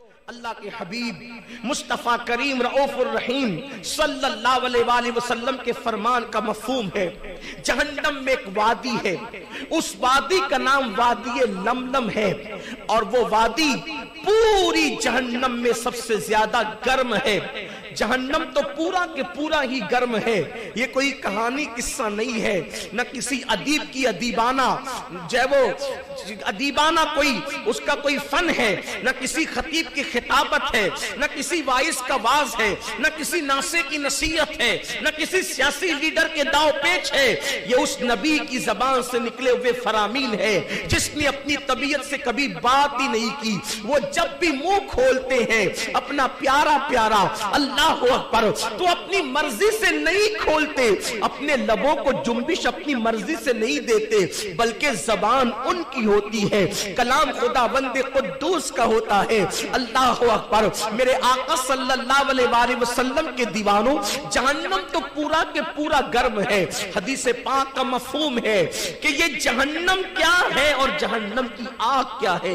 اللہ کے حبیب مصطفیٰ کریم رؤوف الرحیم صلی اللہ علیہ وآلہ وسلم کے فرمان کا مفہوم ہے، جہنم میں ایک وادی ہے، اس وادی کا نام وادی لملم ہے، اور وہ وادی پوری جہنم میں سب سے زیادہ گرم ہے۔ جہنم تو پورا کے پورا ہی گرم ہے، یہ کوئی کہانی قصہ نہیں ہے، نہ کسی ادیب کی ادیبانہ کوئی اس کا کوئی فن ہے، نہ کسی خطیب کی خطابت ہے، نہ کسی وائس کا واز ہے، نہ کسی ناصح کی نصیحت ہے، نہ کسی سیاسی لیڈر کے داؤ پیچ ہے، یہ اس نبی کی زبان سے نکلے ہوئے فرامین ہے جس نے اپنی طبیعت سے کبھی بات ہی نہیں کی۔ وہ جب بھی منہ کھولتے ہیں اپنا پیارا پیارا اللہ اکبر تو اپنی مرضی سے نہیں کھولتے، اپنے لبوں کو جنبش اپنی مرضی سے نہیں دیتے، بلکہ زبان ان کی ہوتی ہے، کلام خداوند قدوس کا ہوتا ہے۔ اللہ اکبر، میرے آقا صلی اللہ علیہ وآلہ وسلم کے دیوانوں، جہنم تو پورا کے پورا گرم ہے۔ حدیث پاک کا مفہوم ہے کہ یہ جہنم کیا ہے اور جہنم کی آگ کیا ہے۔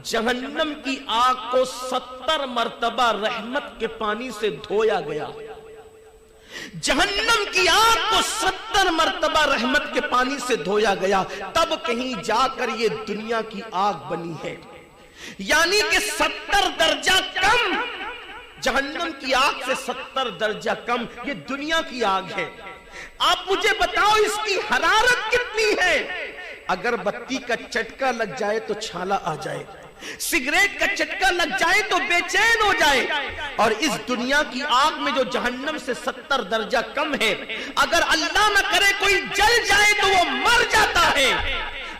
جہنم کی آگ کو 70 مرتبہ رحمت کے پانی سے دھویا گیا، جہنم کی آگ کو 70 مرتبہ رحمت کے پانی سے دھویا گیا، تب کہیں جا کر یہ دنیا کی آگ بنی ہے۔ یعنی کہ 70 درجہ کم، جہنم کی آگ سے 70 درجہ کم یہ دنیا کی آگ ہے۔ آپ مجھے بتاؤ اس کی حرارت کتنی ہے؟ اگر بتی کا چٹکا لگ جائے تو چھالا آ جائے، سگریٹ کا چٹکا لگ جائے تو بے چین ہو جائے، اور اس دنیا کی آگ میں جو جہنم سے 70 درجہ کم ہے، اگر اللہ نہ کرے کوئی جل جائے تو وہ مر جاتا ہے۔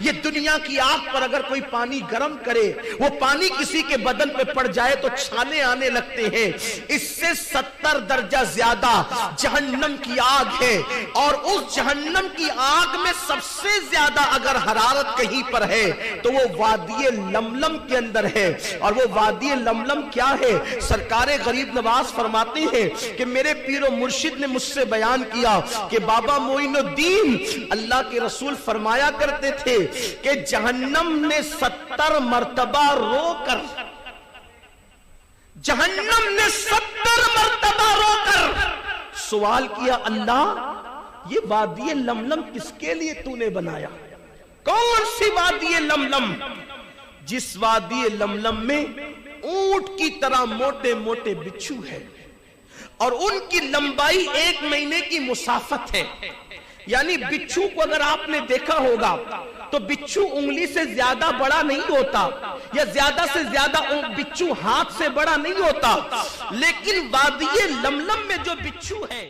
یہ دنیا کی آگ پر اگر کوئی پانی گرم کرے، وہ پانی کسی کے بدن پہ پڑ جائے تو چھالے آنے لگتے ہیں۔ اس سے 70 درجہ زیادہ جہنم کی آگ ہے، اور اس جہنم کی آگ میں سب سے زیادہ اگر حرارت کہیں پر ہے تو وہ وادی لملم کے اندر ہے۔ اور وہ وادی لملم کیا ہے؟ سرکار غریب نواز فرماتے ہیں کہ میرے پیر و مرشد نے مجھ سے بیان کیا کہ بابا معین الدین، اللہ کے رسول فرمایا کرتے تھے کہ جہنم نے 70 مرتبہ رو کر، جہنم نے 70 مرتبہ رو کر سوال کیا، اللہ یہ وادی لملم کس کے لیے تو نے بنایا؟ کون سی وادی لملم؟ جس وادی لملم میں اونٹ کی طرح موٹے موٹے بچھو ہے، اور ان کی لمبائی 1 مہینے کی مسافت ہے۔ یعنی بچھو کو اگر آپ نے دیکھا ہوگا تو بچھو انگلی سے زیادہ بڑا نہیں ہوتا، یا زیادہ سے زیادہ بچھو ہاتھ سے بڑا نہیں ہوتا، لیکن وادی لملم میں جو بچھو ہے